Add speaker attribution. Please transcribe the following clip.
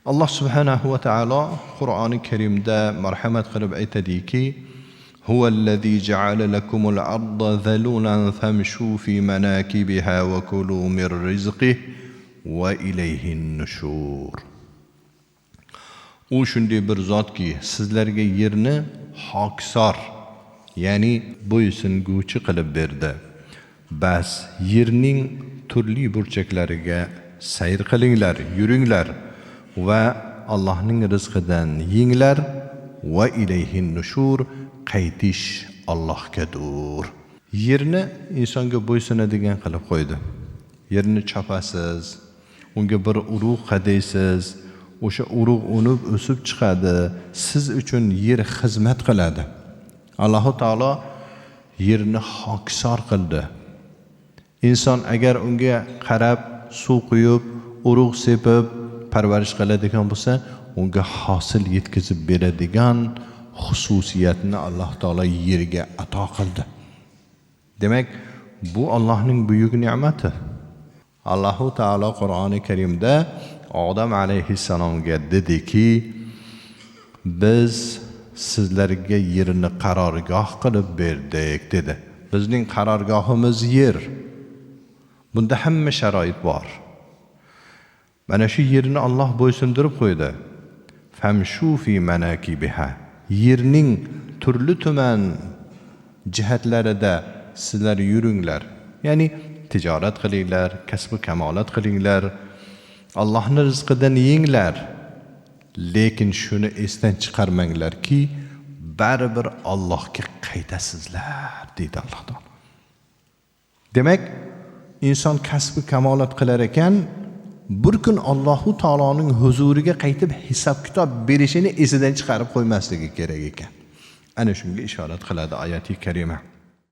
Speaker 1: Allah subhanahu wa ta'ala Qur'oni Karimda marhamat qilib aytadiki: "Huvallazi ja'ala lakumul arda zalulan famshu fi manakibiha wa kulu min rizqihi va ilayhin nushur." U shunday bir zotki, sizlarga yerni hokisor, ya'ni bo'ysunguvchi qilib berdi. Bas yerning turli burchaklariga sayr qilinglar, yuringlar va Allohning rizqidan yenglar va ilayhin nushur, qaytish Allohgadir. Yerni insonga bo'ysunadigan qilib qo'ydi. Yerni chopasiz, unga bir urug' qadaysiz, o'sha urug' unib o'sib chiqadi, siz uchun yer xizmat qiladi. Alloh taolo yerni hokisor qildi. Inson agar unga qarab, suv quyib, urug' sepib, parvarish qiladigan bo'lsa, unga hosil yetkazib beradigan xususiyatni Alloh taolo yerga ato qildi. Demak, bu Allohning buyuk ne'mati. Alloh taolo Qur'oni Karimda Odam alayhissalomga dediki: "Biz sizlarga yerni qarorgoh qilib berdik" dedi. Bizning qarorgohimiz yer. Bunda hamma sharoit bor. Mana shu yerni Alloh bo'ysundirib qo'ydi. Famshu fi manakibiha. Yerning turli tuman jihatlarida sizlar yuringlar. Ya'ni tijorat qilinglar, kasb-u kamolat qilinglar, Allohning rizqidan yenglar. Lekin shuni esdan chiqarmanglarki, baribir Allohga qaytasizlar, deydi Alloh taolo. Demak, inson kasb-u kamolat qilar ekan, bir kun Alloh taoloning huzuriga qaytib hisob-kitob berishini esidan chiqarib qo'ymasligi kerak ekan. Ana shunga ishorat qiladi oyat-i karima.